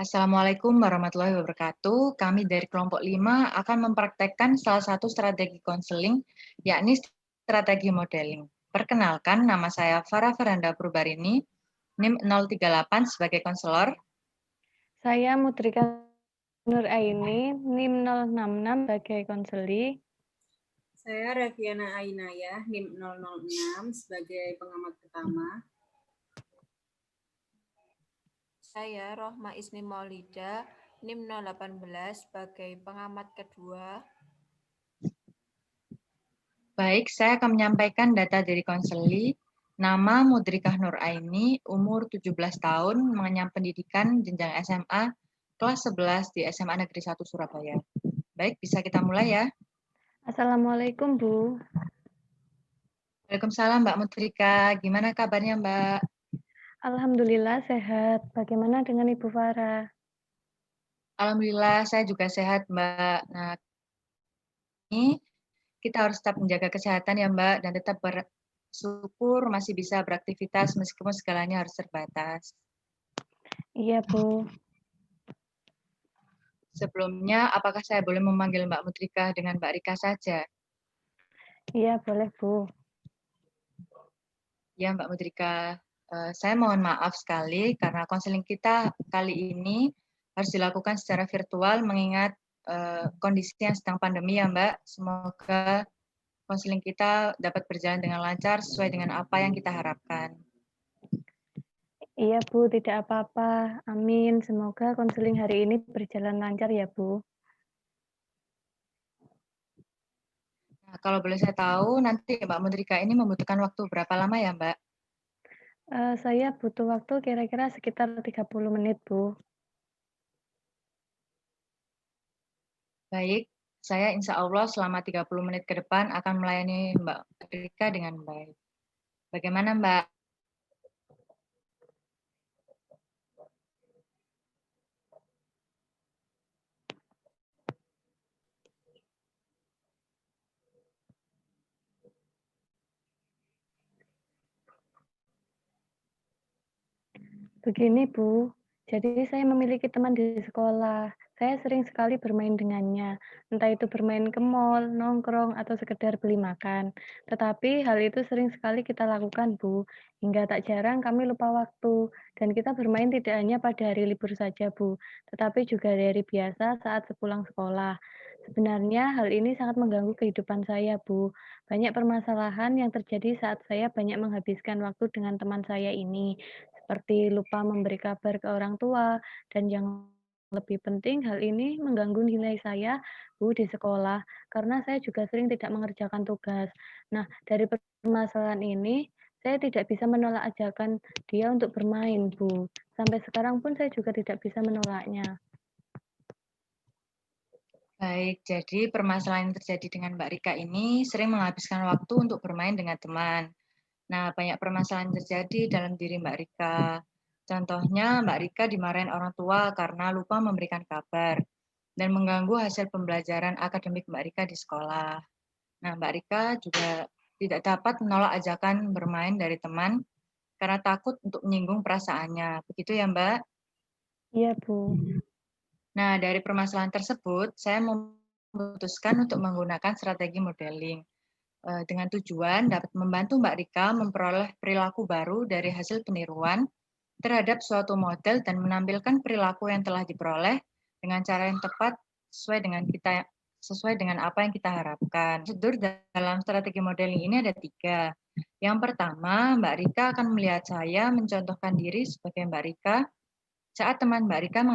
Assalamualaikum warahmatullahi wabarakatuh. Kami dari kelompok 5 akan mempraktekkan salah satu strategi konseling, yakni strategi modeling. Perkenalkan, nama saya Farah Faranda Purbarini, NIM 038 sebagai konselor. Saya Mutrika Nuraini, NIM 066 sebagai konseli. Saya Reviana Ainaya, NIM 006 sebagai pengamat pertama. Saya Rohma Isni Maulida, NIM 018 sebagai pengamat kedua. Baik, saya akan menyampaikan data dari konseli. Nama Mudrikah Nuraini, umur 17 tahun, mengenyam pendidikan jenjang SMA, kelas 11 di SMA Negeri 1 Surabaya. Baik, bisa kita mulai ya. Assalamualaikum, Bu. Waalaikumsalam Mbak Mudrika. Gimana kabarnya Mbak? Alhamdulillah sehat. Bagaimana dengan Ibu Farah? Alhamdulillah saya juga sehat Mbak. Nah, ini kita harus tetap menjaga kesehatan ya Mbak dan tetap bersyukur masih bisa beraktivitas meskipun segalanya harus terbatas. Iya, Bu. Sebelumnya, apakah saya boleh memanggil Mbak Mudrika dengan Mbak Rika saja? Iya, boleh, Bu. Ya Mbak Mudrika, saya mohon maaf sekali karena konseling kita kali ini harus dilakukan secara virtual mengingat kondisi yang sedang pandemi ya Mbak. Semoga konseling kita dapat berjalan dengan lancar sesuai dengan apa yang kita harapkan. Iya, Bu, tidak apa-apa. Amin. Semoga konseling hari ini berjalan lancar ya, Bu. Nah, kalau boleh saya tahu, nanti Mbak Mudrika ini membutuhkan waktu berapa lama ya Mbak? Saya butuh waktu kira-kira sekitar 30 menit, Bu. Baik, saya insya Allah selama 30 menit ke depan akan melayani Mbak Mudrika dengan baik. Bagaimana Mbak? Begini, Bu. Jadi saya memiliki teman di sekolah. Saya sering sekali bermain dengannya, entah itu bermain ke mall, nongkrong, atau sekedar beli makan. Tetapi hal itu sering sekali kita lakukan, Bu. Hingga tak jarang kami lupa waktu. Dan kita bermain tidak hanya pada hari libur saja, Bu, tetapi juga dari biasa saat sepulang sekolah. Sebenarnya hal ini sangat mengganggu kehidupan saya, Bu. Banyak permasalahan yang terjadi saat saya banyak menghabiskan waktu dengan teman saya ini seperti lupa memberi kabar ke orang tua, dan yang lebih penting hal ini mengganggu nilai saya, Bu, di sekolah, karena saya juga sering tidak mengerjakan tugas. Nah, dari permasalahan ini, saya tidak bisa menolak ajakan dia untuk bermain, Bu. Sampai sekarang pun saya juga tidak bisa menolaknya. Baik, jadi permasalahan yang terjadi dengan Mbak Rika ini sering menghabiskan waktu untuk bermain dengan teman. Nah, banyak permasalahan terjadi dalam diri Mbak Rika. Contohnya, Mbak Rika dimarahin orang tua karena lupa memberikan kabar dan mengganggu hasil pembelajaran akademik Mbak Rika di sekolah. Nah, Mbak Rika juga tidak dapat menolak ajakan bermain dari teman karena takut untuk menyinggung perasaannya. Begitu ya, Mbak? Iya, Bu. Nah, dari permasalahan tersebut, saya memutuskan untuk menggunakan strategi modeling dengan tujuan dapat membantu Mbak Rika memperoleh perilaku baru dari hasil peniruan terhadap suatu model dan menampilkan perilaku yang telah diperoleh dengan cara yang tepat sesuai dengan apa yang kita harapkan. Prosedur dalam strategi modeling ini ada 3. Yang pertama, Mbak Rika akan melihat saya mencontohkan diri sebagai Mbak Rika saat teman Mbak Rika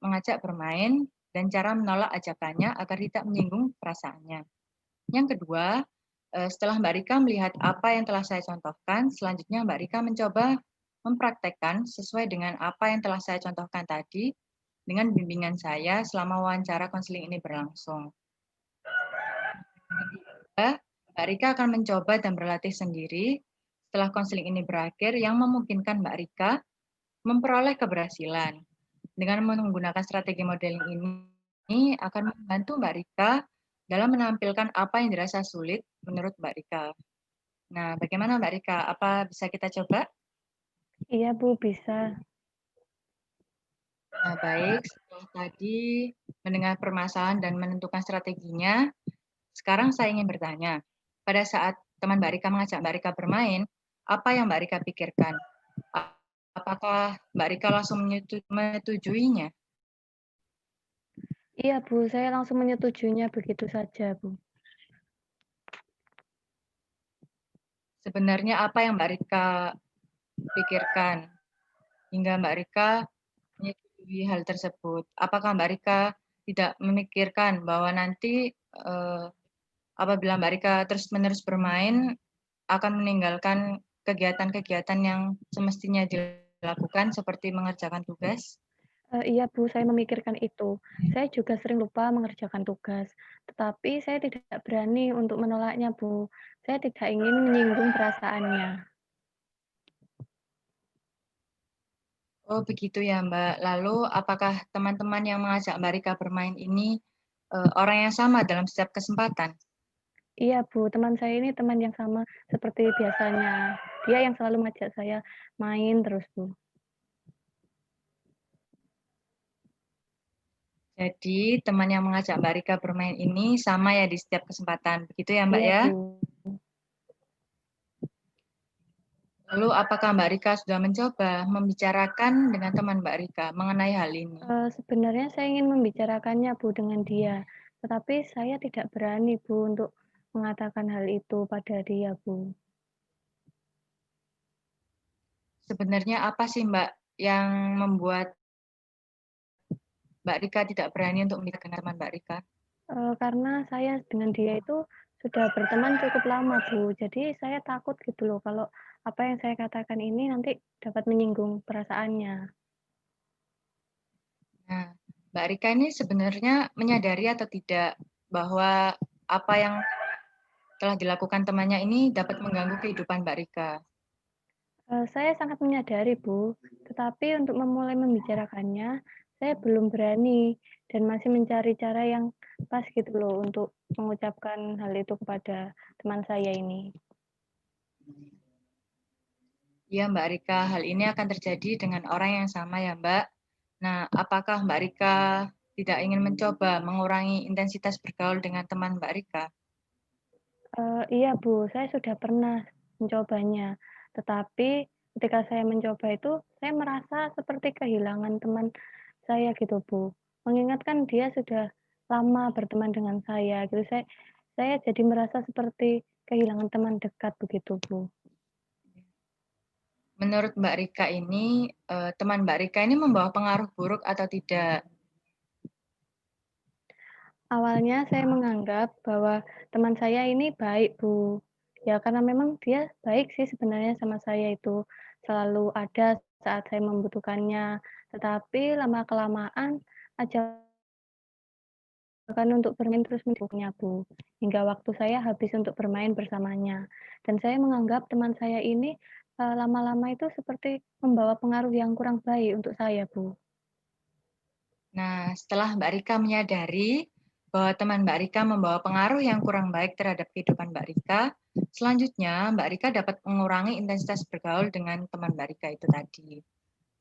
mengajak bermain dan cara menolak ajakannya agar tidak menyinggung perasaannya. Yang kedua, setelah Mbak Rika melihat apa yang telah saya contohkan, selanjutnya Mbak Rika mencoba mempraktekkan sesuai dengan apa yang telah saya contohkan tadi dengan bimbingan saya selama wawancara konseling ini berlangsung. Ketiga, Mbak Rika akan mencoba dan berlatih sendiri setelah konseling ini berakhir yang memungkinkan Mbak Rika memperoleh keberhasilan. Dengan menggunakan strategi modeling ini akan membantu Mbak Rika dalam menampilkan apa yang dirasa sulit menurut Mbak Rika. Nah, bagaimana Mbak Rika? Apa bisa kita coba? Iya, Bu, bisa. Nah, baik. Setelah tadi mendengar permasalahan dan menentukan strateginya, sekarang saya ingin bertanya. Pada saat teman Mbak Rika mengajak Mbak Rika bermain, apa yang Mbak Rika pikirkan? Apakah Mbak Rika langsung menyetujuinya? Iya, Bu, saya langsung menyetujuinya begitu saja, Bu. Sebenarnya apa yang Mbak Rika pikirkan hingga Mbak Rika menyetujui hal tersebut? Apakah Mbak Rika tidak memikirkan bahwa nanti apabila Mbak Rika terus-menerus bermain akan meninggalkan kegiatan-kegiatan yang semestinya dilakukan seperti mengerjakan tugas? Iya, Bu, saya memikirkan itu. Saya juga sering lupa mengerjakan tugas, tetapi saya tidak berani untuk menolaknya, Bu. Saya tidak ingin menyinggung perasaannya. Oh, begitu ya, Mbak. Lalu, apakah teman-teman yang mengajak Mbak Rika bermain ini orang yang sama dalam setiap kesempatan? Iya, Bu, teman saya ini teman yang sama seperti biasanya. Dia yang selalu mengajak saya main terus, Bu. Jadi, teman yang mengajak Mbak Rika bermain ini sama ya di setiap kesempatan. Begitu ya, Mbak Iya, ya? Bu. Lalu, apakah Mbak Rika sudah mencoba membicarakan dengan teman Mbak Rika mengenai hal ini? Sebenarnya saya ingin membicarakannya, Bu, dengan dia, tetapi saya tidak berani, Bu, untuk mengatakan hal itu pada dia, Bu. Sebenarnya apa sih, Mbak, yang membuat Mbak Rika tidak berani untuk membicarakan teman Mbak Rika? Karena saya dengan dia itu sudah berteman cukup lama, Bu. Jadi saya takut gitu loh kalau apa yang saya katakan ini nanti dapat menyinggung perasaannya. Nah, Mbak Rika ini sebenarnya menyadari atau tidak bahwa apa yang telah dilakukan temannya ini dapat mengganggu kehidupan Mbak Rika? Saya sangat menyadari, Bu, tetapi untuk memulai membicarakannya, saya belum berani dan masih mencari cara yang pas gitu loh untuk mengucapkan hal itu kepada teman saya ini. Iya, Mbak Rika, hal ini akan terjadi dengan orang yang sama ya, Mbak. Nah, apakah Mbak Rika tidak ingin mencoba mengurangi intensitas bergaul dengan teman Mbak Rika? Iya, Bu, saya sudah pernah mencobanya, tetapi ketika saya mencoba itu, saya merasa seperti kehilangan teman saya gitu, Bu. Mengingat kan dia sudah lama berteman dengan saya gitu, saya jadi merasa seperti kehilangan teman dekat begitu, Bu. Menurut Mbak Rika ini, teman Mbak Rika ini membawa pengaruh buruk atau tidak? Awalnya saya menganggap bahwa teman saya ini baik, Bu. Ya karena memang dia baik sih sebenarnya sama saya itu, selalu ada saat saya membutuhkannya. Tetapi lama-kelamaan ajakan untuk bermain terus mendukungnya, Bu. Hingga waktu saya habis untuk bermain bersamanya. Dan saya menganggap teman saya ini lama-lama itu seperti membawa pengaruh yang kurang baik untuk saya, Bu. Nah, setelah Mbak Rika menyadari bahwa teman Mbak Rika membawa pengaruh yang kurang baik terhadap kehidupan Mbak Rika, selanjutnya Mbak Rika dapat mengurangi intensitas bergaul dengan teman Mbak Rika itu tadi.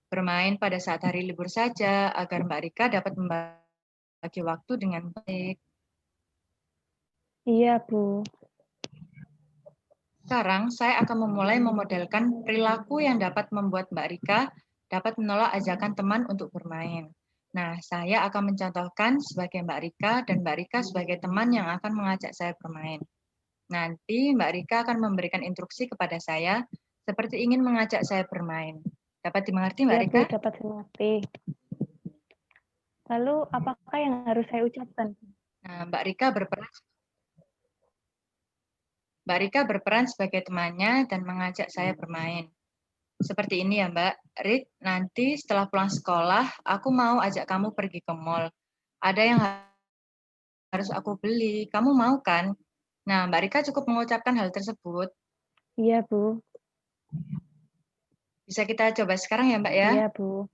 Bermain pada saat hari libur saja agar Mbak Rika dapat membagi waktu dengan baik. Iya, Bu. Sekarang saya akan memulai memodelkan perilaku yang dapat membuat Mbak Rika dapat menolak ajakan teman untuk bermain. Nah, saya akan mencontohkan sebagai Mbak Rika dan Mbak Rika sebagai teman yang akan mengajak saya bermain. Nanti Mbak Rika akan memberikan instruksi kepada saya seperti ingin mengajak saya bermain. Dapat dimengerti Mbak Iya, Bu, Rika? dapat saya mengerti. Lalu apakah yang harus saya ucapkan? Nah, Mbak Rika berperan sebagai temannya dan mengajak saya bermain. Seperti ini ya Mbak, Rik, nanti setelah pulang sekolah, aku mau ajak kamu pergi ke mall. Ada yang harus aku beli, kamu mau kan? Nah, Mbak Rika cukup mengucapkan hal tersebut. Iya, Bu. Bisa kita coba sekarang ya Mbak ya? Iya, Bu.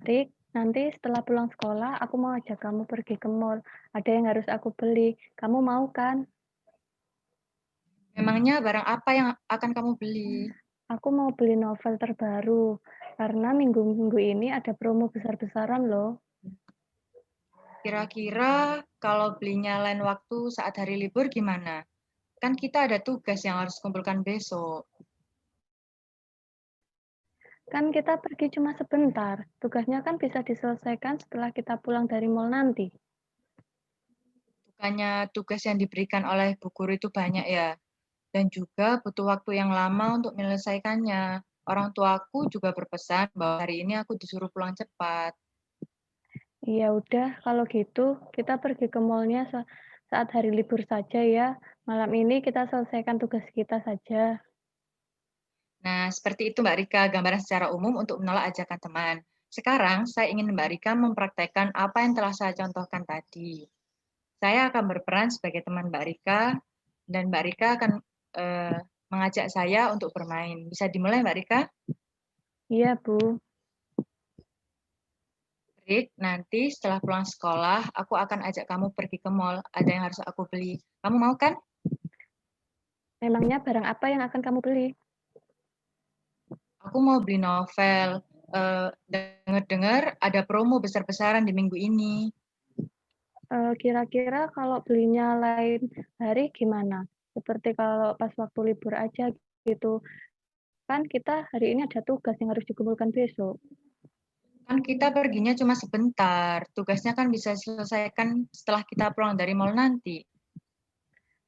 Rik, nanti setelah pulang sekolah, aku mau ajak kamu pergi ke mall. Ada yang harus aku beli. Kamu mau kan? Memangnya barang apa yang akan kamu beli? Aku mau beli novel terbaru. karena minggu-minggu ini ada promo besar-besaran loh. Kira-kira kalau belinya lain waktu saat hari libur gimana? Kan kita ada tugas yang harus kumpulkan besok. Kan kita pergi cuma sebentar, tugasnya kan bisa diselesaikan setelah kita pulang dari mall nanti. Bukannya tugas yang diberikan oleh Bu Guru itu banyak ya? Dan juga butuh waktu yang lama untuk menyelesaikannya. Orang tuaku juga berpesan bahwa hari ini aku disuruh pulang cepat. Ya udah, kalau gitu kita pergi ke mallnya saat hari libur saja ya. Malam ini kita selesaikan tugas kita saja. Nah, seperti itu Mbak Rika, gambaran secara umum untuk menolak ajakan teman. Sekarang saya ingin Mbak Rika mempraktekkan apa yang telah saya contohkan tadi. Saya akan berperan sebagai teman Mbak Rika, dan Mbak Rika akan mengajak saya untuk bermain. Bisa dimulai Mbak Rika? Iya, Bu. Rik, nanti setelah pulang sekolah, aku akan ajak kamu pergi ke mall. Ada yang harus aku beli. Kamu mau kan? Memangnya barang apa yang akan kamu beli? Aku mau beli novel. Dengar-dengar ada promo besar-besaran di minggu ini. Kira-kira kalau belinya lain hari gimana? Seperti kalau pas waktu libur aja gitu. Kan kita hari ini ada tugas yang harus dikumpulkan besok. Kan kita perginya cuma sebentar. Tugasnya kan bisa diselesaikan setelah kita pulang dari mall nanti.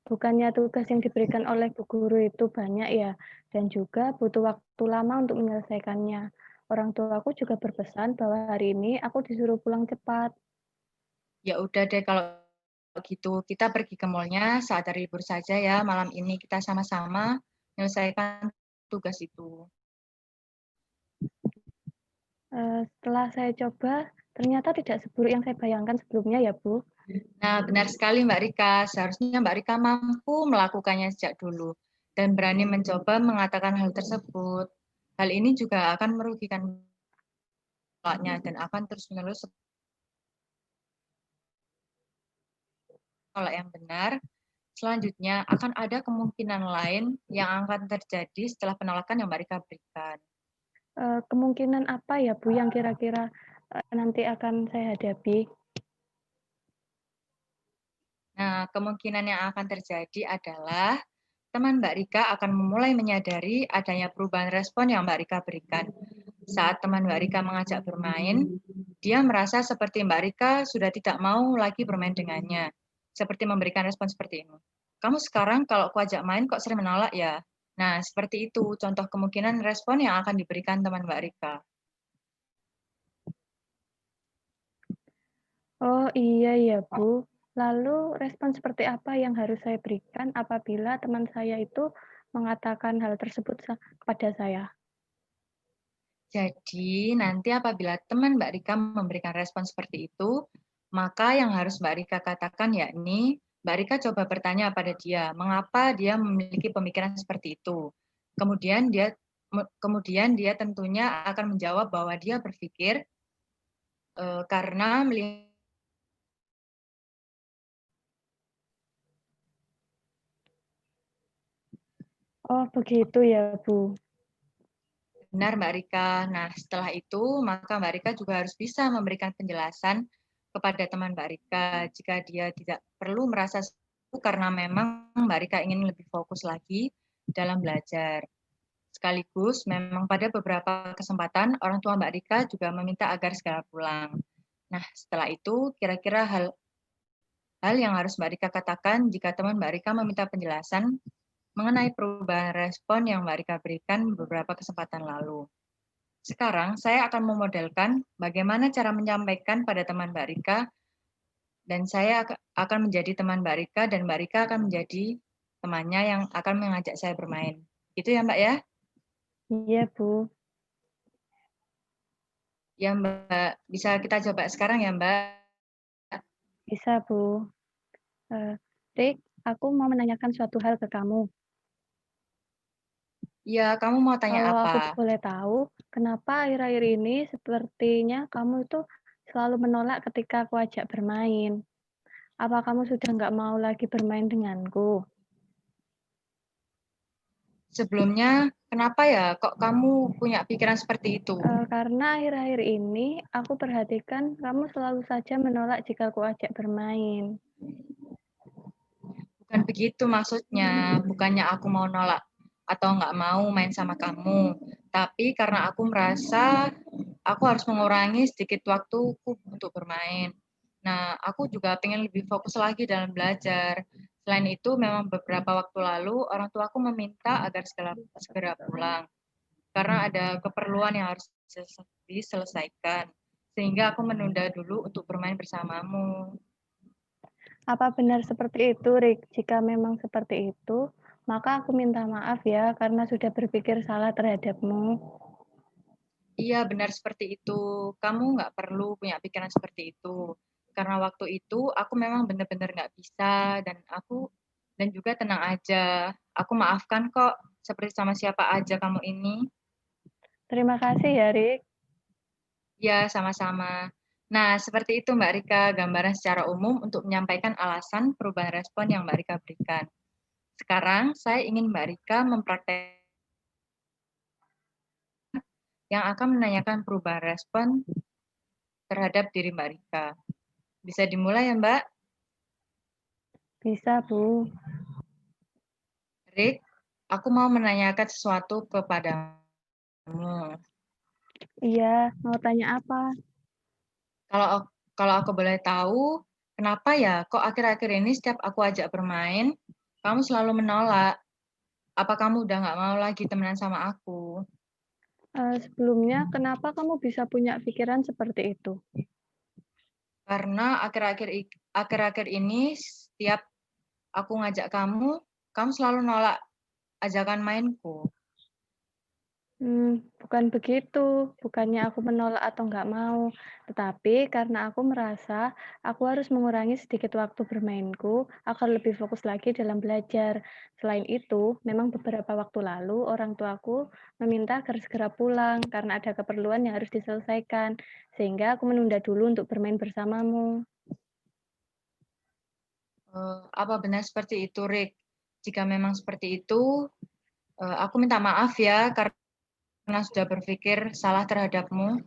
Bukannya tugas yang diberikan oleh Bu Guru itu banyak ya, dan juga butuh waktu lama untuk menyelesaikannya. Orang tuaku juga berpesan bahwa hari ini aku disuruh pulang cepat. Ya udah deh kalau gitu. Kita pergi ke mallnya saat hari libur saja ya. Malam ini kita sama-sama menyelesaikan tugas itu. Setelah saya coba, ternyata tidak seburuk yang saya bayangkan sebelumnya ya, Bu. Nah, benar sekali Mbak Rika. Seharusnya Mbak Rika mampu melakukannya sejak dulu dan berani mencoba mengatakan hal tersebut. Hal ini juga akan merugikan Mbaknya dan akan terus-menerus kalau yang benar. Selanjutnya akan ada kemungkinan lain yang akan terjadi setelah penolakan yang Mbak Rika berikan. Kemungkinan apa ya, Bu, yang kira-kira nanti akan saya hadapi? Nah, kemungkinan yang akan terjadi adalah teman Mbak Rika akan memulai menyadari adanya perubahan respon yang Mbak Rika berikan. Saat teman Mbak Rika mengajak bermain, dia merasa seperti Mbak Rika sudah tidak mau lagi bermain dengannya. Seperti memberikan respon seperti ini. Kamu sekarang kalau aku ajak main kok sering menolak ya? Nah, seperti itu contoh kemungkinan respon yang akan diberikan teman Mbak Rika. Oh iya ya, Bu. Lalu respon seperti apa yang harus saya berikan apabila teman saya itu mengatakan hal tersebut kepada saya? Jadi, nanti apabila teman Mbak Rika memberikan respon seperti itu, maka yang harus Mbak Rika katakan yakni, Mbak Rika coba bertanya pada dia, mengapa dia memiliki pemikiran seperti itu. Kemudian dia tentunya akan menjawab bahwa dia berpikir karena melihat Oh begitu ya, Bu. benar Mbak Rika. Nah, setelah itu maka Mbak Rika juga harus bisa memberikan penjelasan kepada teman Mbak Rika jika dia tidak perlu merasa karena memang Mbak Rika ingin lebih fokus lagi dalam belajar. Sekaligus memang pada beberapa kesempatan orang tua Mbak Rika juga meminta agar segera pulang. Nah, setelah itu kira-kira hal yang harus Mbak Rika katakan jika teman Mbak Rika meminta penjelasan mengenai perubahan respon yang Mbak Rika berikan beberapa kesempatan lalu. Sekarang saya akan memodelkan bagaimana cara menyampaikan pada teman Mbak Rika, dan saya akan menjadi teman Mbak Rika, dan Mbak Rika akan menjadi temannya yang akan mengajak saya bermain. Itu ya Mbak ya? Iya, Bu. Ya Mbak, bisa kita coba sekarang ya Mbak? Bisa, Bu. Rik, aku mau menanyakan suatu hal ke kamu. Ya, kamu mau tanya Kalau apa? aku boleh tahu, kenapa akhir-akhir ini sepertinya kamu itu selalu menolak ketika aku ajak bermain? Apa kamu sudah nggak mau lagi bermain denganku? Sebelumnya, Kenapa ya kok kamu punya pikiran seperti itu? Karena akhir-akhir ini aku perhatikan kamu selalu saja menolak jika aku ajak bermain. Bukan begitu maksudnya, bukannya aku mau nolak atau nggak mau main sama kamu, tapi karena aku merasa aku harus mengurangi sedikit waktuku untuk bermain. Nah, aku juga pengen lebih fokus lagi dalam belajar. Selain itu, memang beberapa waktu lalu orang tuaku meminta agar segera pulang karena ada keperluan yang harus diselesaikan. Sehingga aku menunda dulu untuk bermain bersamamu. Apa benar seperti itu, Rik? Jika memang seperti itu, maka aku minta maaf ya karena sudah berpikir salah terhadapmu. Iya, benar seperti itu. Kamu nggak perlu punya pikiran seperti itu. Karena waktu itu aku memang benar-benar nggak bisa dan juga tenang aja. Aku maafkan kok, seperti sama siapa aja kamu ini. Terima kasih ya, Rik. Ya, sama-sama. Nah, seperti itu Mbak Rika, gambaran secara umum untuk menyampaikan alasan perubahan respon yang Mbak Rika berikan. Sekarang saya ingin Mbak Rika mempraktekkan yang akan menanyakan perubahan respon terhadap diri Mbak Rika. Bisa dimulai ya Mbak? Bisa, Bu. Rik, aku mau menanyakan sesuatu kepadamu. Iya, mau tanya apa? Kalau kalau aku boleh tahu, kenapa ya kok akhir-akhir ini setiap aku ajak bermain, kamu selalu menolak? Apa kamu udah nggak mau lagi temenan sama aku? Sebelumnya, kenapa kamu bisa punya pikiran seperti itu? Karena akhir-akhir ini setiap aku ngajak kamu, kamu selalu nolak ajakan mainku. Bukan begitu. Bukannya aku menolak atau nggak mau, tetapi karena aku merasa aku harus mengurangi sedikit waktu bermainku agar lebih fokus lagi dalam belajar. Selain itu, memang beberapa waktu lalu orang tuaku meminta agar segera pulang karena ada keperluan yang harus diselesaikan, sehingga aku menunda dulu untuk bermain bersamamu. Apa benar seperti itu, Rik? Jika memang seperti itu, aku minta maaf ya karena sudah berpikir salah terhadapmu.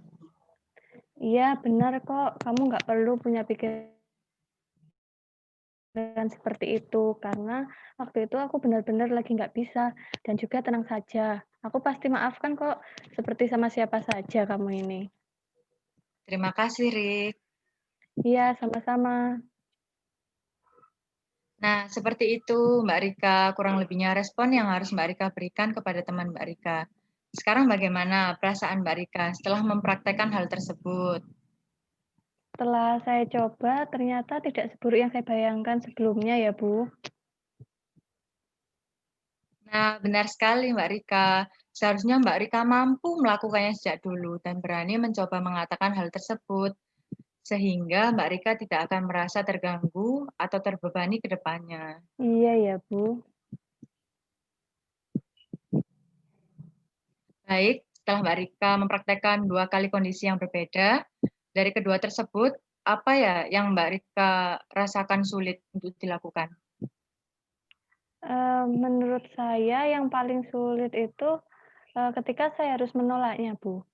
Iya, benar kok. Kamu nggak perlu punya pikiran seperti itu, karena waktu itu aku benar-benar lagi nggak bisa, dan juga tenang saja. Aku pasti maafkan kok, seperti sama siapa saja kamu ini. Terima kasih, Rik. Iya, sama-sama. Nah, seperti itu, Mbak Rika. Kurang lebihnya respon yang harus Mbak Rika berikan kepada teman Mbak Rika. Sekarang bagaimana perasaan Mbak Rika setelah mempraktekkan hal tersebut? Setelah saya coba, ternyata tidak seburuk yang saya bayangkan sebelumnya ya, Bu. Nah, benar sekali Mbak Rika. Seharusnya Mbak Rika mampu melakukannya sejak dulu dan berani mencoba mengatakan hal tersebut, sehingga Mbak Rika tidak akan merasa terganggu atau terbebani ke depannya. Iya ya, Bu. Baik, setelah Mbak Rika mempraktekkan 2 kali kondisi yang berbeda, dari kedua tersebut, apa ya yang Mbak Rika rasakan sulit untuk dilakukan? Menurut saya yang paling sulit itu, ketika saya harus menolaknya, Bu.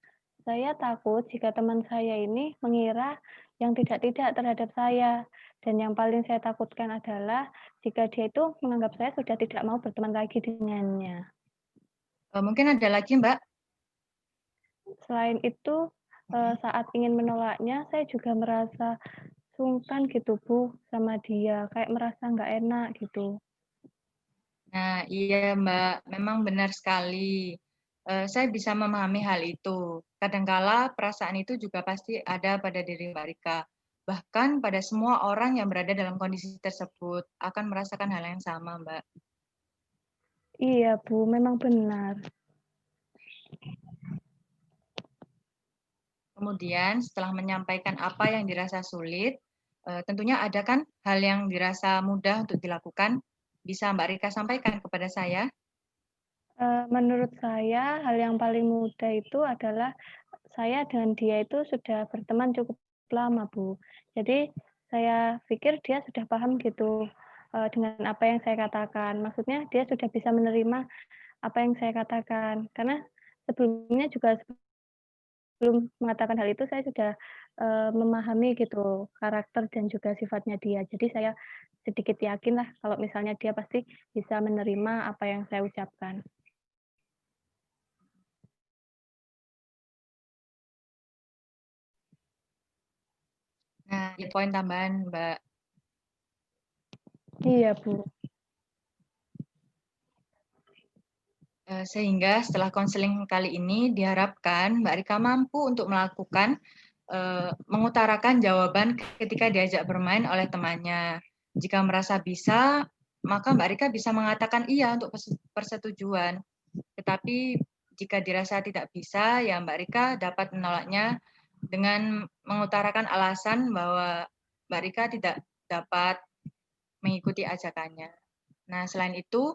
Saya takut jika teman saya ini mengira yang tidak-tidak terhadap saya, dan yang paling saya takutkan adalah jika dia itu menganggap saya sudah tidak mau berteman lagi dengannya. Mungkin ada lagi Mbak? Selain itu, saat ingin menolaknya, saya juga merasa sungkan gitu, Bu, sama dia, kayak merasa nggak enak gitu. Nah, iya Mbak, memang benar sekali. Saya bisa memahami hal itu. Kadangkala perasaan itu juga pasti ada pada diri Mbak Rika. Bahkan pada semua orang yang berada dalam kondisi tersebut akan merasakan hal yang sama, Mbak. Iya, Bu, memang benar. Kemudian setelah menyampaikan apa yang dirasa sulit, tentunya ada kan hal yang dirasa mudah untuk dilakukan. Bisa Mbak Rika sampaikan kepada saya? Menurut saya hal yang paling mudah itu adalah saya dengan dia itu sudah berteman cukup lama, Bu. Jadi saya pikir dia sudah paham gitu, dengan apa yang saya katakan. Maksudnya dia sudah bisa menerima apa yang saya katakan. Karena sebelumnya juga sebelum mengatakan hal itu saya sudah, memahami gitu karakter dan juga sifatnya dia. Jadi saya sedikit yakinlah kalau misalnya dia pasti bisa menerima apa yang saya ucapkan. Nah, poin tambahan, Mbak. Iya, Bu. Sehingga setelah konseling kali ini diharapkan Mbak Rika mampu untuk melakukan mengutarakan jawaban ketika diajak bermain oleh temannya. Jika merasa bisa, maka Mbak Rika bisa mengatakan iya untuk persetujuan. Tetapi jika dirasa tidak bisa, ya Mbak Rika dapat menolaknya dengan mengutarakan alasan bahwa Mbak Rika tidak dapat mengikuti ajakannya. Nah, selain itu,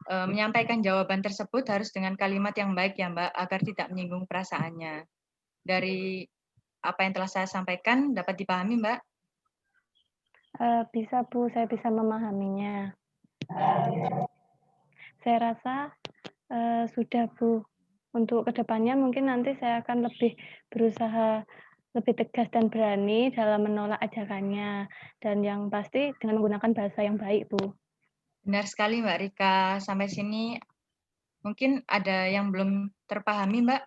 menyampaikan jawaban tersebut harus dengan kalimat yang baik ya Mbak, agar tidak menyinggung perasaannya. Dari apa yang telah saya sampaikan, dapat dipahami Mbak? Bisa, Bu, saya bisa memahaminya. Saya rasa, sudah, Bu. Untuk kedepannya mungkin nanti saya akan lebih berusaha lebih tegas dan berani dalam menolak ajakannya, dan yang pasti dengan menggunakan bahasa yang baik, Bu. Benar sekali Mbak Rika. Sampai sini mungkin ada yang belum terpahami Mbak?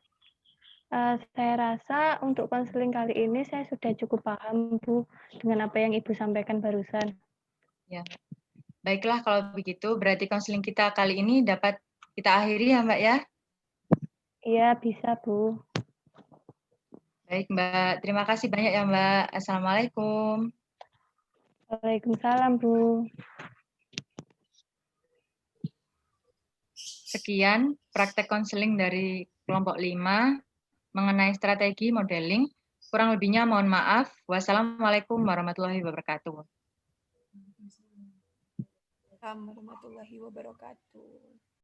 Saya rasa untuk konseling kali ini saya sudah cukup paham, Bu, dengan apa yang Ibu sampaikan barusan. Ya. Baiklah kalau begitu, berarti konseling kita kali ini dapat kita akhiri ya Mbak ya? Iya, bisa, Bu. Baik Mbak, terima kasih banyak ya Mbak. Assalamualaikum. Waalaikumsalam, Bu. Sekian praktek konseling dari kelompok 5 mengenai strategi modeling. Kurang lebihnya mohon maaf. Wassalamualaikum warahmatullahi wabarakatuh. Assalamualaikum warahmatullahi wabarakatuh.